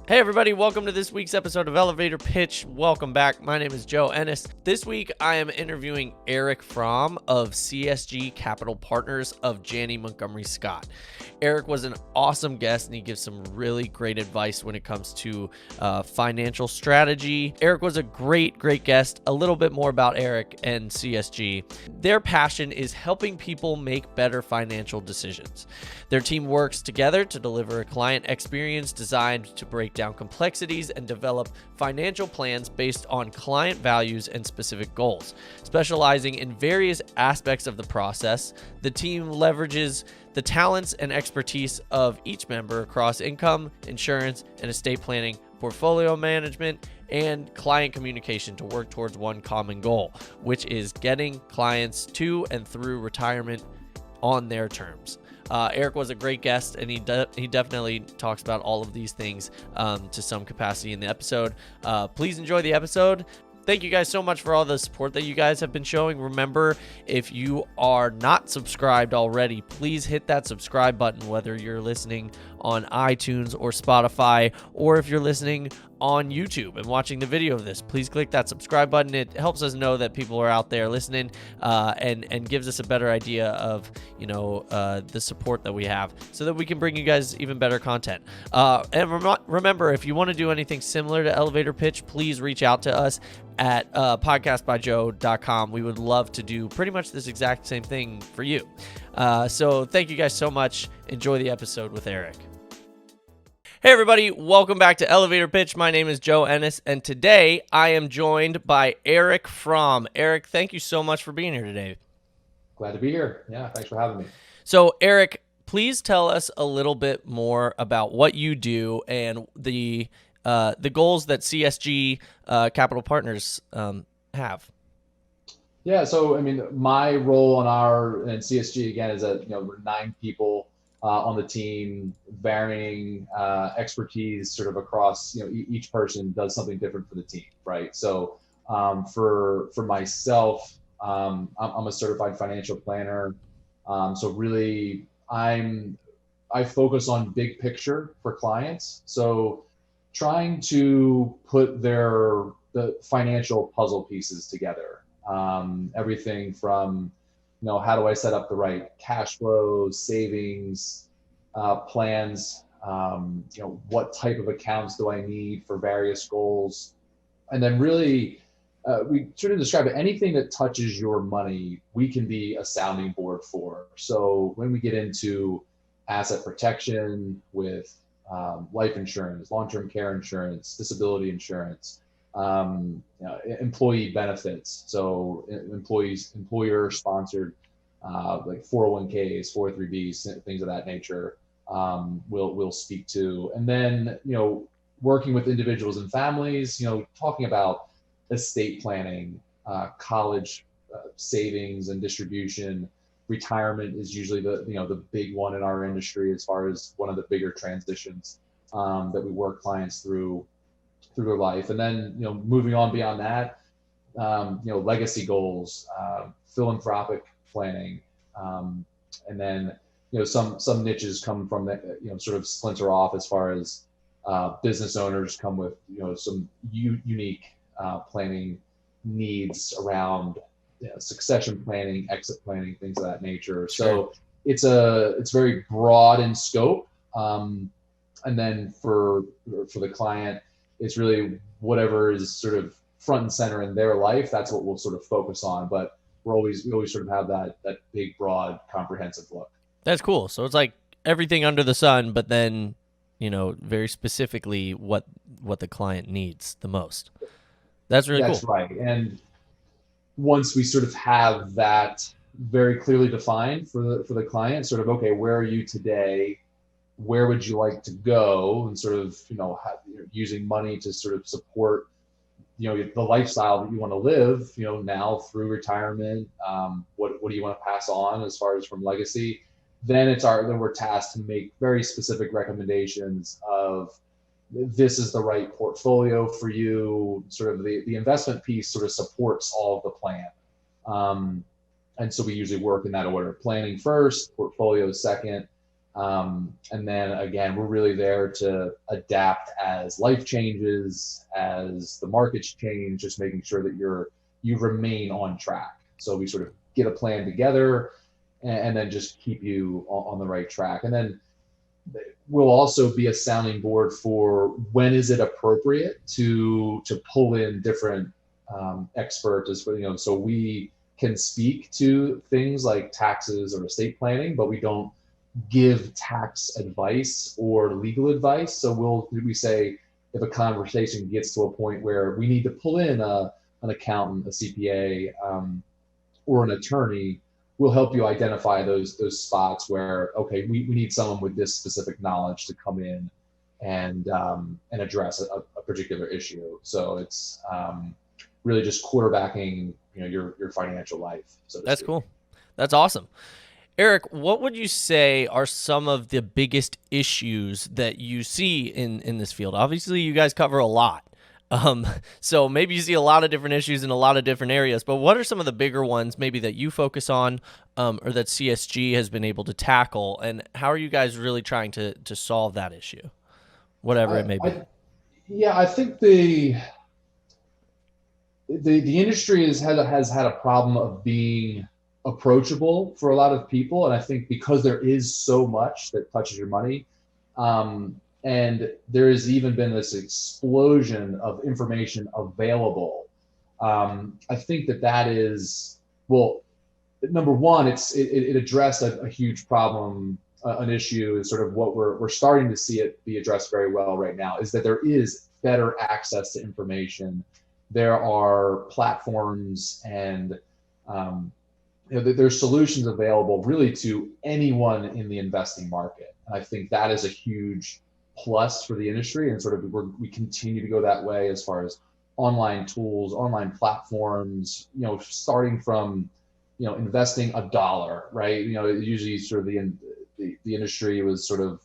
Hey everybody, welcome to this week's episode of Elevator Pitch. Welcome back. My name is Joe Ennis. This week I am interviewing Erik Fromm of CSG Capital Partners of Janney Montgomery Scott. Erik was an awesome guest and he gives some really great advice when it comes to financial strategy. Erik was a great guest. A little bit more about Erik and CSG. Their passion is helping people make better financial decisions. Their team works together to deliver a client experience designed to break down complexities and develop financial plans based on client values and specific goals. Specializing in various aspects of the process, the team leverages the talents and expertise of each member across income, insurance, and estate planning, portfolio management, and client communication to work towards one common goal, which is getting clients to and through retirement on their terms. Erik was a great guest, and he definitely talks about all of these things to some capacity in the episode. Please enjoy the episode. Thank you guys so much for all the support that you guys have been showing. Remember, if you are not subscribed already, please hit that subscribe button, whether you're listening on iTunes or Spotify, or if you're listening on YouTube and watching the video of this, please click that subscribe button. It helps us know that people are out there listening and gives us a better idea of, the support that we have so that we can bring you guys even better content. And remember, if you want to do anything similar to Elevator Pitch, please reach out to us at podcastbyjoe.com. We would love to do pretty much this exact same thing for you. So thank you guys so much. Enjoy the episode with Erik. Hey everybody, welcome back to Elevator Pitch. My name is Joe Ennis, and today I am joined by Erik Fromm. Erik, thank you so much for being here today. Glad to be here. Yeah, thanks for having me. So Erik, please tell us a little bit more about what you do and the goals that CSG Capital Partners have. Yeah, so my role in CSG again is that we're 9 people on the team, varying expertise sort of across. Each person does something different for the team, right? So for myself, I'm a certified financial planner. So really, I focus on big picture for clients. So trying to put the financial puzzle pieces together. Everything from, how do I set up the right cash flows, savings, plans, what type of accounts do I need for various goals? And then really, we sort of describe it, anything that touches your money, we can be a sounding board for. So when we get into asset protection with life insurance, long-term care insurance, disability insurance, employee benefits, so employer sponsored like 401ks, 403bs, things of that nature, we'll speak to. And then working with individuals and families, talking about estate planning, college savings and distribution. Retirement is usually the big one in our industry as far as one of the bigger transitions that we work clients through their life. And then moving on beyond that, legacy goals, philanthropic planning, and then some niches come from that sort of splinter off as far as business owners come with some unique planning needs around succession planning, exit planning, things of that nature. Sure. So it's very broad in scope, and then for the client, it's really whatever is sort of front and center in their life. That's what we'll sort of focus on. But we always sort of have that big, broad, comprehensive look. That's cool. So it's like everything under the sun, but then very specifically what the client needs the most. That's really cool. That's right. And once we sort of have that very clearly defined for the client, sort of, okay, where are you today? Where would you like to go? And sort of, using money to sort of support, the lifestyle that you want to live, now through retirement. What do you want to pass on as far as from legacy? Then we're tasked to make very specific recommendations of, this is the right portfolio for you. Sort of the investment piece sort of supports all of the plan. And so we usually work in that order: planning first, portfolio second. And then again, we're really there to adapt as life changes, as the markets change, just making sure that you remain on track. So we sort of get a plan together and then just keep you on the right track. And then we'll also be a sounding board for when is it appropriate to pull in different experts, so we can speak to things like taxes or estate planning, but we don't give tax advice or legal advice. So we say if a conversation gets to a point where we need to pull in an accountant, a CPA, or an attorney, we'll help you identify those spots where, okay, we need someone with this specific knowledge to come in and address a particular issue. So it's really just quarterbacking, your financial life, so to That's speak. cool. That's awesome. Eric, what would you say are some of the biggest issues that you see in this field? Obviously, you guys cover a lot. Um, so maybe you see a lot of different issues in a lot of different areas, but what are some of the bigger ones maybe that you focus on, or that CSG has been able to tackle, and how are you guys really trying to solve that issue, whatever it I, may be? I yeah, I think the industry has had a problem of being approachable for a lot of people, and I think because there is so much that touches your money, and there has even been this explosion of information available. I think that is, well, number one, it addressed a huge problem, an issue, is sort of what we're starting to see it be addressed very well right now, is that there is better access to information. There are platforms and there's solutions available really to anyone in the investing market. And I think that is a huge plus for the industry, and sort of we continue to go that way as far as online tools, online platforms, starting from investing $1, right? Usually sort of the industry was sort of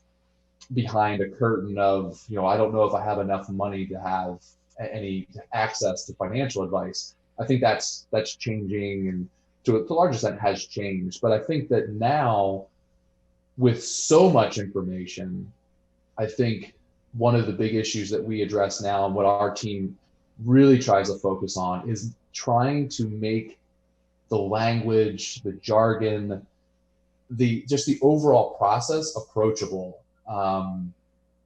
behind a curtain of, I don't know if I have enough money to have any access to financial advice. I think that's changing, and to a large extent has changed. But I think that now, with so much information, I think one of the big issues that we address now, and what our team really tries to focus on, is trying to make the language, the jargon, the overall process approachable,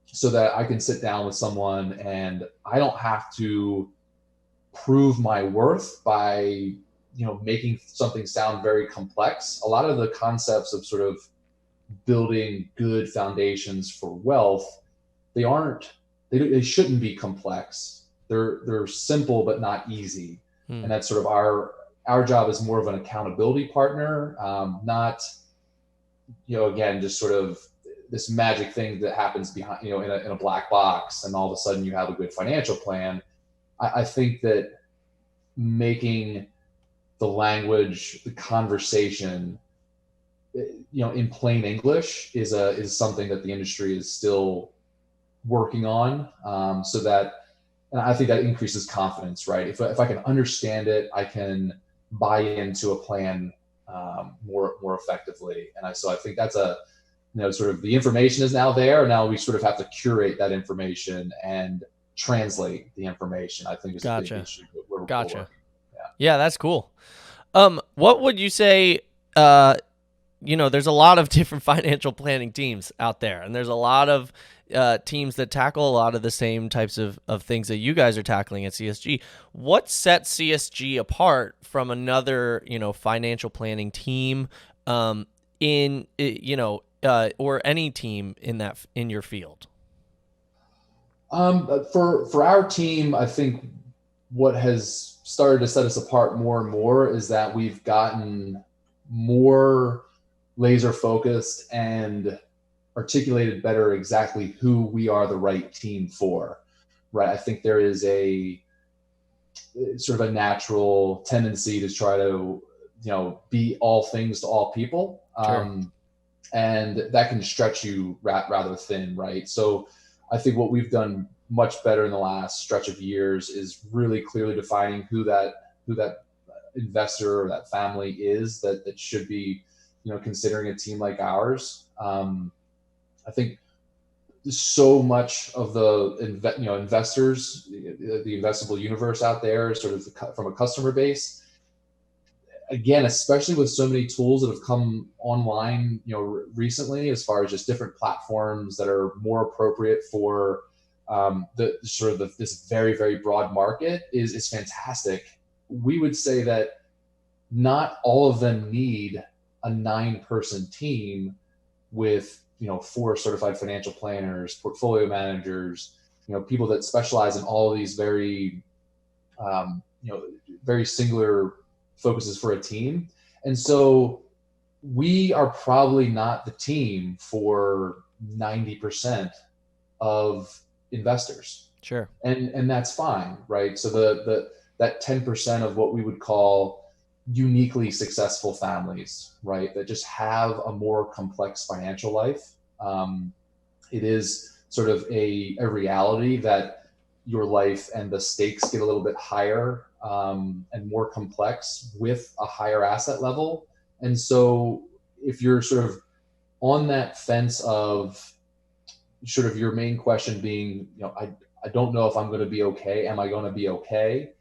so that I can sit down with someone and I don't have to prove my worth by making something sound very complex. A lot of the concepts of sort of building good foundations for wealth, they aren't they shouldn't be complex. They're simple but not easy. Hmm. And that's sort of our job is more of an accountability partner, not again just sort of this magic thing that happens behind in a black box and all of a sudden you have a good financial plan. I think that making the language, the conversation, in plain English is something that the industry is still working on, so that, and I think that increases confidence, right? If I can understand it, I can buy into a plan more effectively. So I think that's sort of the information is now there. Now we sort of have to curate that information and translate the information, I think, is a big Gotcha. issue where we're Gotcha. working. Yeah. Yeah, that's cool. What would you say? There's a lot of different financial planning teams out there, and there's a lot of teams that tackle a lot of the same types of things that you guys are tackling at CSG. What sets CSG apart from another, financial planning team, or any team in your field? For our team, I think what has started to set us apart more and more is that we've gotten more laser focused and articulated better exactly who we are the right team for, right? I think there is a sort of a natural tendency to try to be all things to all people, Sure. and that can stretch you rather thin, right? So I think what we've done much better in the last stretch of years is really clearly defining who that investor or that family is that should be considering a team like ours. I think so much of the investors, the investable universe out there, sort of from a customer base, again, especially with so many tools that have come online, recently, as far as just different platforms that are more appropriate for the sort of this very, very broad market is fantastic. We would say that not all of them need a 9-person team with, 4 certified financial planners, portfolio managers, people that specialize in all of these very, very singular focuses for a team. And so we are probably not the team for 90% of investors. Sure. And that's fine, right? So the that 10% of what we would call uniquely successful families, right, that just have a more complex financial life. It is sort of a reality that your life and the stakes get a little bit higher, and more complex with a higher asset level. And so if you're sort of on that fence of sort of your main question being, I don't know if I'm going to be okay. Am I going to be okay?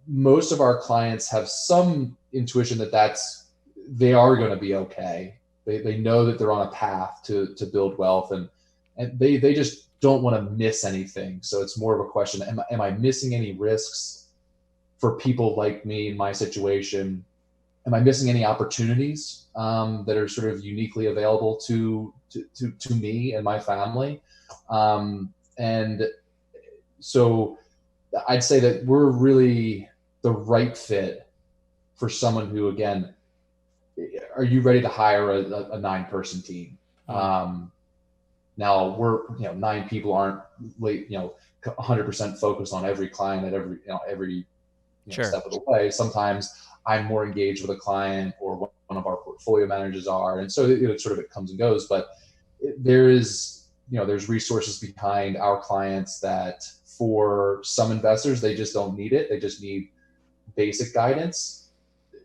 Most of our clients have some intuition that they are going to be okay. They know that they're on a path to build wealth, and they just don't want to miss anything. So it's more of a question: am I missing any risks for people like me in my situation? Am I missing any opportunities that are sort of uniquely available to me and my family? And so I'd say that we're really the right fit for someone who, again, are you ready to hire a 9-person team? Now we're, 9 people aren't 100% focused on every client at every Sure. step of the way. Sometimes I'm more engaged with a client, or one of our portfolio managers are, and so it comes and goes. But there's resources behind our clients that, for some investors, they just don't need it. They just need basic guidance.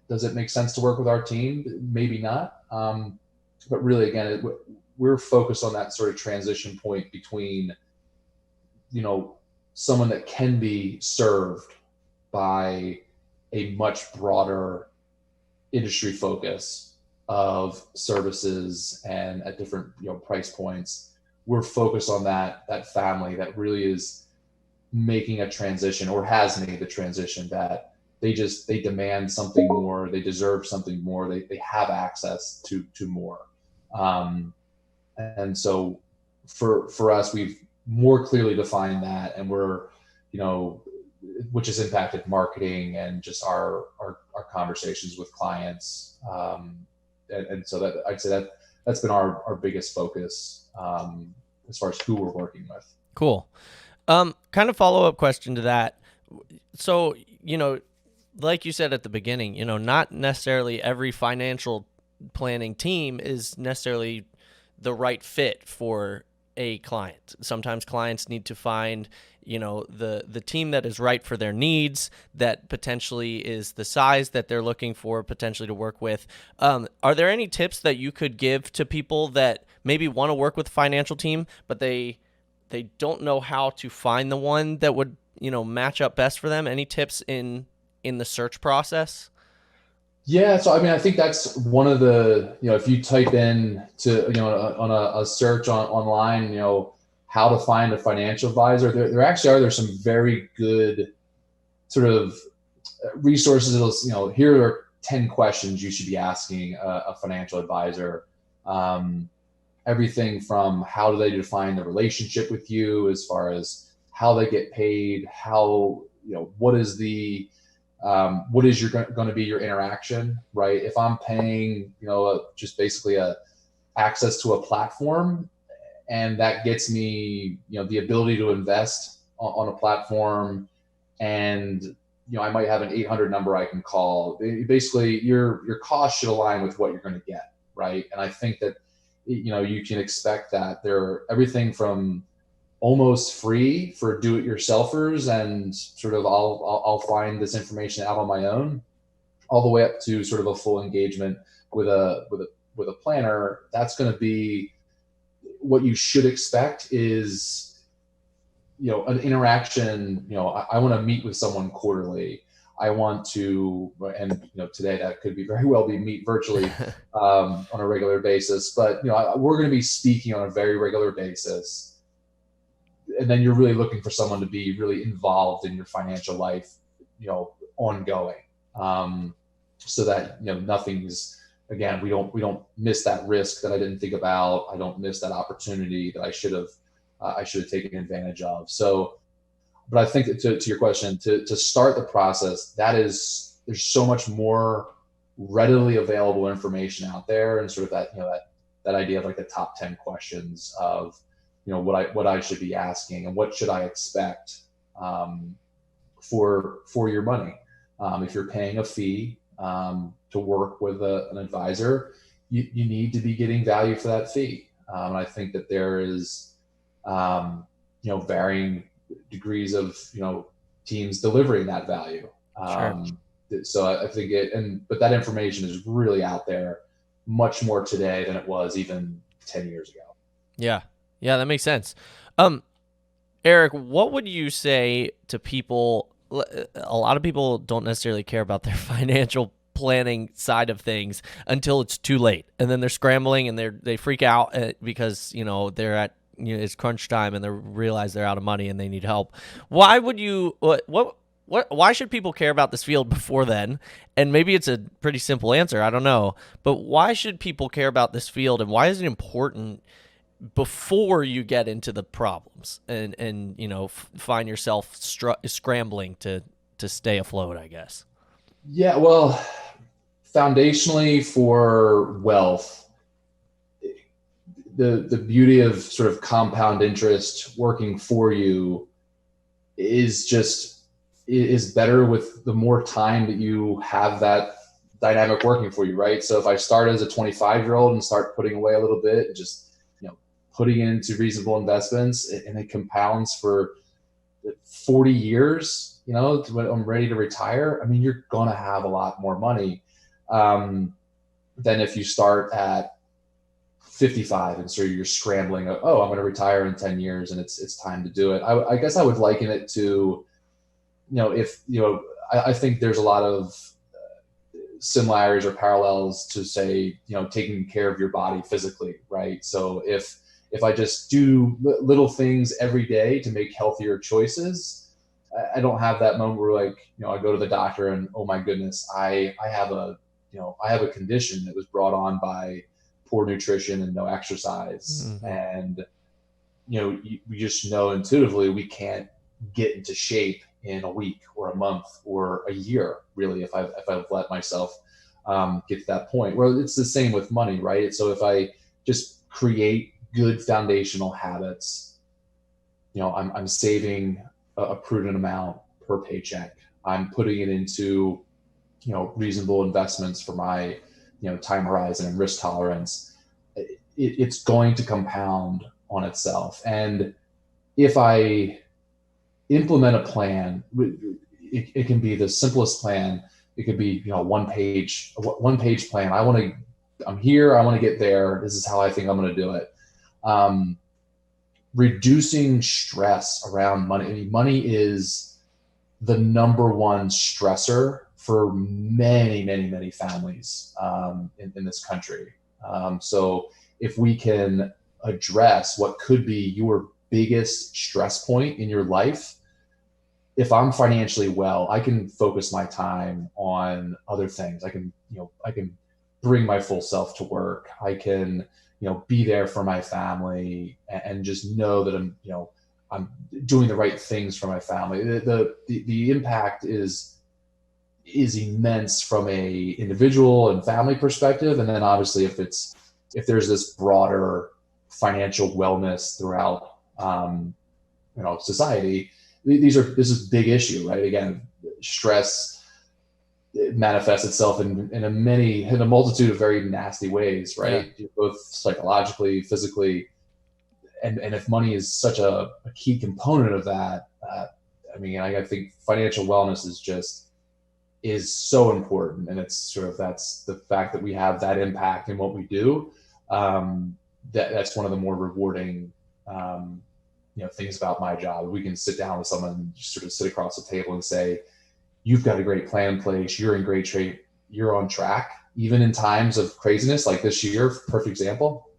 Does it make sense to work with our team? Maybe not. But really, again, we're focused on that sort of transition point between, someone that can be served by a much broader industry focus of services and at different, price points. We're focused on that family that really is making a transition, or has made the transition, that they demand something more, they deserve something more, they have access to more. And so for us, we've more clearly defined that, and we're, which has impacted marketing and just our conversations with clients. And so that, I'd say that's been our biggest focus, as far as who we're working with. Cool. Kind of follow-up question to that. So, like you said at the beginning, not necessarily every financial planning team is necessarily the right fit for a client. Sometimes clients need to find, the team that is right for their needs, that potentially is the size that they're looking for potentially to work with. Are there any tips that you could give to people that maybe want to work with a financial team, but they don't know how to find the one that would, match up best for them? Any tips in the search process? Yeah, so I mean, I think that's one of the, if you type in to, on a search online, how to find a financial advisor, there actually there's some very good sort of resources. Here are 10 questions you should be asking a financial advisor. Everything from how do they define the relationship with you, as far as how they get paid, how, what is going to be your interaction, right? If I'm paying, just basically access to a platform, and that gets me, the ability to invest on a platform, and I might have an 800 number I can call. Basically, your cost should align with what you're going to get, right? And I think that you can expect that everything from almost free for do-it-yourselfers, and sort of I'll find this information out on my own, all the way up to sort of a full engagement with a planner. That's going to be what you should expect is, an interaction. I want to meet with someone quarterly. I want to, and today that could be very well be meet virtually on a regular basis. But we're going to be speaking on a very regular basis, and then you're really looking for someone to be really involved in your financial life, ongoing, so that nothing's, again, we don't miss that risk that I didn't think about. I don't miss that opportunity that I should have taken advantage of. So, but I think that to your question, to start the process, there's so much more readily available information out there, and sort of that idea of like the top 10 questions of what I should be asking and what should I expect for your money. If you're paying a fee to work with an advisor, you need to be getting value for that fee. And I think that there is varying degrees of teams delivering that value. Sure. So I think but that information is really out there much more today than it was even 10 years ago. Yeah. Yeah, that makes sense. Erik, what would you say to people? A lot of people don't necessarily care about their financial planning side of things until it's too late, and then they're scrambling and they freak out because they're at it's crunch time and they realize they're out of money and they need help. Why would you? What? Why should people care about this field before then? And maybe it's a pretty simple answer. I don't know, but why should people care about this field, and why is it important before you get into the problems and find yourself scrambling to stay afloat, I guess? Yeah, well, foundationally for wealth, the beauty of sort of compound interest working for you is better with the more time that you have that dynamic working for you, right? So if I start as a 25-year-old and start putting away a little bit, just putting into reasonable investments, and it compounds for 40 years, when I'm ready to retire, I mean, you're going to have a lot more money than if you start at 55 and so you're scrambling. Oh, I'm going to retire in 10 years and it's time to do it. I guess I would liken it to, I think there's a lot of similarities or parallels to, say, taking care of your body physically, right? So if I just do little things every day to make healthier choices, I don't have that moment where I go to the doctor and, oh my goodness, I have a condition that was brought on by poor nutrition and no exercise. Mm-hmm. And, we just know intuitively we can't get into shape in a week or a month or a year, really, if I've let myself get to that point. Well, it's the same with money, right? So if I just create good foundational habits, I'm saving a prudent amount per paycheck. I'm putting it into, reasonable investments for my, time horizon and risk tolerance. It's going to compound on itself. And if I implement a plan, it can be the simplest plan. It could be, one page plan. I'm here. I want to get there. This is how I think I'm going to do it. Reducing stress around money. I mean, money is the number one stressor for many, many, many families in this country. So if we can address what could be your biggest stress point in your life, if I'm financially well, I can focus my time on other things. I can bring my full self to work. I can, be there for my family and just know that I'm doing the right things for my family. The impact is immense from a individual and family perspective. And then obviously if there's this broader financial wellness throughout, society, this is a big issue, right? Again, stress, it manifests itself in a multitude of very nasty ways, right? Yeah. Both psychologically, physically, and if money is such a key component of that, I think financial wellness is so important, and it's that's the fact that we have that impact in what we do. that's one of the more rewarding things about my job. We can sit down with someone and just sort of sit across the table and say, you've got a great plan in place, you're in great shape, you're on track, even in times of craziness like this year. Perfect example,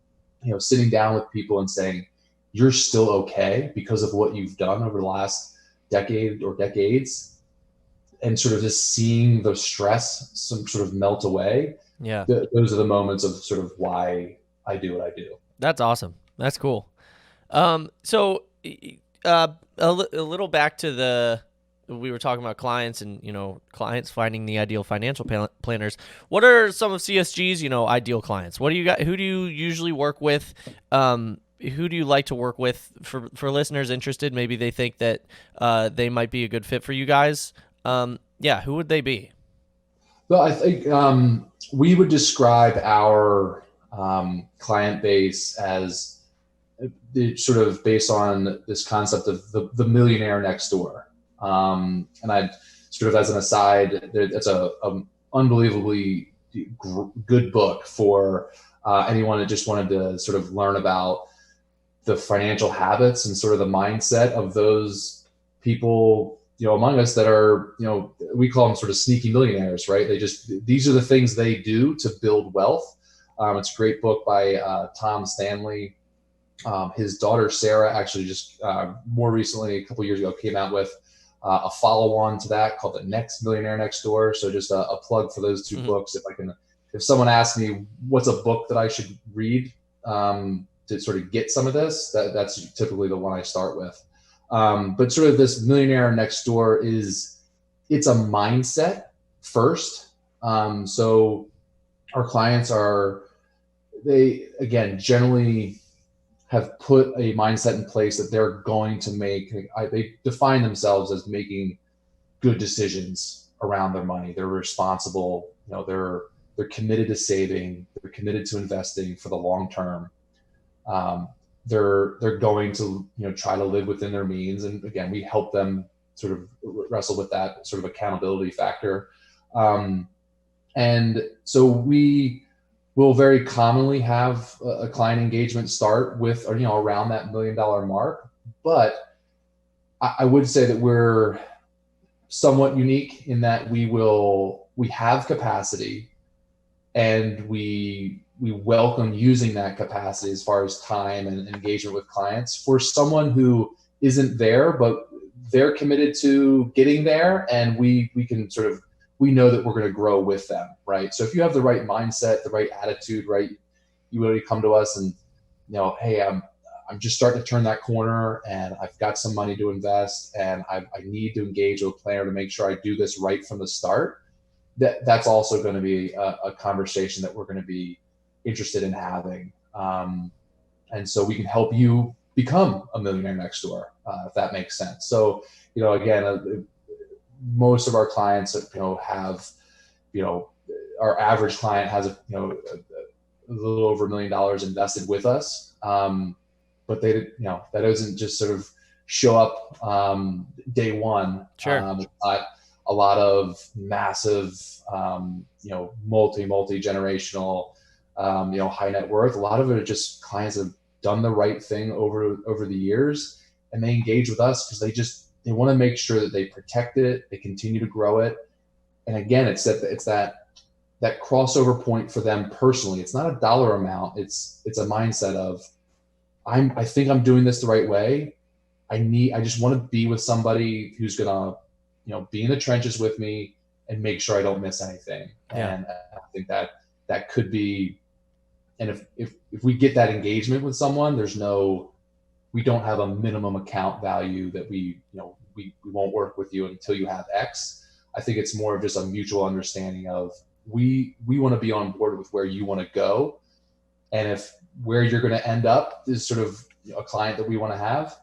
sitting down with people and saying you're still okay because of what you've done over the last decade or decades, and sort of just seeing the stress some sort of melt away. Yeah. Those are the moments of sort of why I do what I do. That's awesome. That's cool. So a little back to we were talking about clients and, clients finding the ideal financial planners. What are some of CSG's, ideal clients? What do you got? Who do you usually work with? Who do you like to work with for listeners interested? Maybe they think that, they might be a good fit for you guys. Yeah. Who would they be? Well, I think we would describe our client base as sort of based on this concept of the millionaire next door. And I sort of, as an aside, it's a unbelievably good book for anyone that just wanted to sort of learn about the financial habits and sort of the mindset of those people, among us that are, we call them sort of sneaky millionaires, right? These are the things they do to build wealth. It's a great book by Tom Stanley. His daughter, Sarah, actually just more recently, a couple years ago, came out with a follow-on to that called The Next Millionaire Next Door. So just a plug for those two books. If someone asks me what's a book that I should read to sort of get some of this, that's typically the one I start with. But sort of this millionaire next door it's a mindset first. So our clients generally have put a mindset in place that they're going to they define themselves as making good decisions around their money. They're responsible, they're committed to saving, they're committed to investing for the long term. They're going to, try to live within their means. And again, we help them sort of wrestle with that sort of accountability factor. And so we will very commonly have a client engagement start with, around that $1 million mark. But I would say that we're somewhat unique in that we have capacity, and we welcome using that capacity as far as time and engagement with clients for someone who isn't there, but they're committed to getting there. And we can sort of, we know that we're going to grow with them, right? So if you have the right mindset, the right attitude, right, you really come to us and, hey, I'm just starting to turn that corner, and I've got some money to invest, and I need to engage with a planner to make sure I do this right from the start. That's also going to be a conversation that we're going to be interested in having. And so we can help you become a millionaire next door, if that makes sense. So, again, most of our clients, have, our average client has a little over $1 million invested with us. But that doesn't just sort of show up day one. Sure. A lot of massive, multi-generational, high net worth. A lot of it are just clients that have done the right thing over the years, and they engage with us because they want to make sure that they protect it, they continue to grow it. And again, it's that crossover point for them personally. It's not a dollar amount. It's a mindset of, I think I'm doing this the right way. I just want to be with somebody who's gonna, be in the trenches with me and make sure I don't miss anything. Yeah. And I think that could be, and if we get that engagement with someone, we don't have a minimum account value that we won't work with you until you have X. I think it's more of just a mutual understanding of we want to be on board with where you want to go. And if where you're going to end up is sort of a client that we want to have,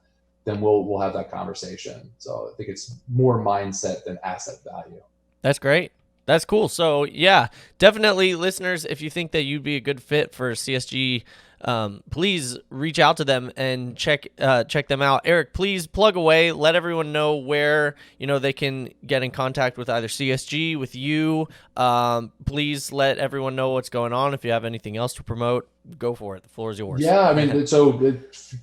then we'll have that conversation. So I think it's more mindset than asset value. That's great. That's cool. So yeah, definitely listeners, if you think that you'd be a good fit for CSG please reach out to them and check them out. Erik, please plug away. Let everyone know where they can get in contact with either CSG, with you. Please let everyone know what's going on. If you have anything else to promote, go for it. The floor is yours. Yeah, I mean,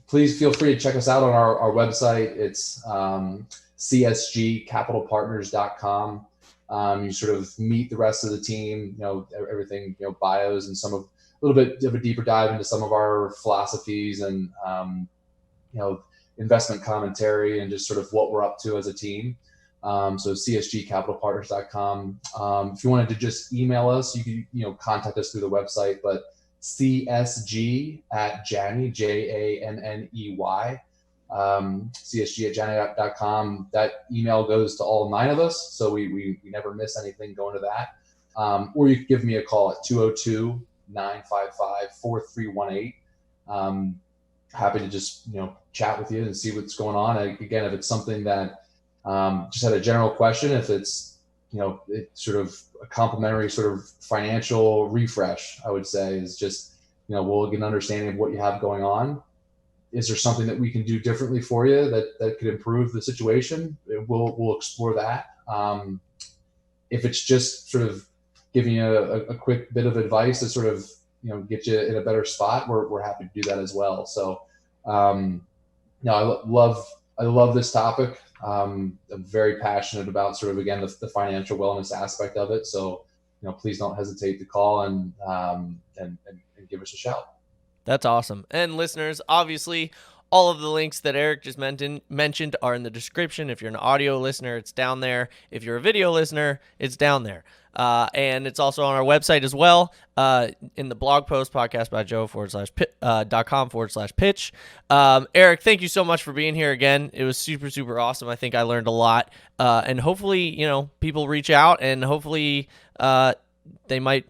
please feel free to check us out on our website. It's csgcapitalpartners.com. You sort of meet the rest of the team, everything, bios and a little bit of a deeper dive into some of our philosophies and, investment commentary and just sort of what we're up to as a team. So csgcapitalpartners.com. If you wanted to just email us, you can, contact us through the website, but csg@janney, JANNEY, csg@janney.com. That email goes to all 9 of us, so we never miss anything going to that. Or you can give me a call at 202-955-4318. Happy to just chat with you and see what's going on. Again, if it's something that just had a general question, if it's it's sort of a complimentary sort of financial refresh, I would say, is just we'll get an understanding of what you have going on. Is there something that we can do differently for you that could improve the situation? We'll explore that. If it's just sort of giving you a quick bit of advice to sort of get you in a better spot, we're happy to do that as well. So I love this topic. I'm very passionate about sort of, again, the financial wellness aspect of it. So please don't hesitate to call and give us a shout. That's awesome. And listeners, obviously, all of the links that Erik just mentioned are in the description. If you're an audio listener, it's down there. If you're a video listener, it's down there. And it's also on our website as well, in the blog post, podcastbyjoe.com/pitch. Erik, thank you so much for being here again. It was super, super awesome. I think I learned a lot. And hopefully, people reach out and hopefully they might,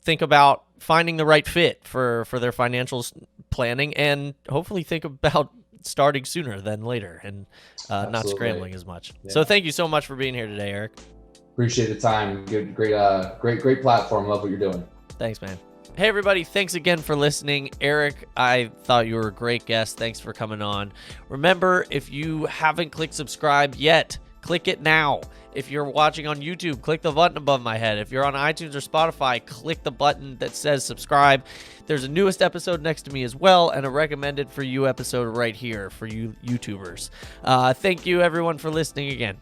think about finding the right fit for their financial planning, and hopefully think about starting sooner than later and not scrambling as much. Yeah. So thank you so much for being here today, Erik. Appreciate the time. Great platform. Love what you're doing. Thanks, man. Hey, everybody. Thanks again for listening. Erik, I thought you were a great guest. Thanks for coming on. Remember, if you haven't clicked subscribe yet, click it now. If you're watching on YouTube, click the button above my head. If you're on iTunes or Spotify, click the button that says subscribe. There's a newest episode next to me as well, and a recommended for you episode right here for you YouTubers. Thank you, everyone, for listening again.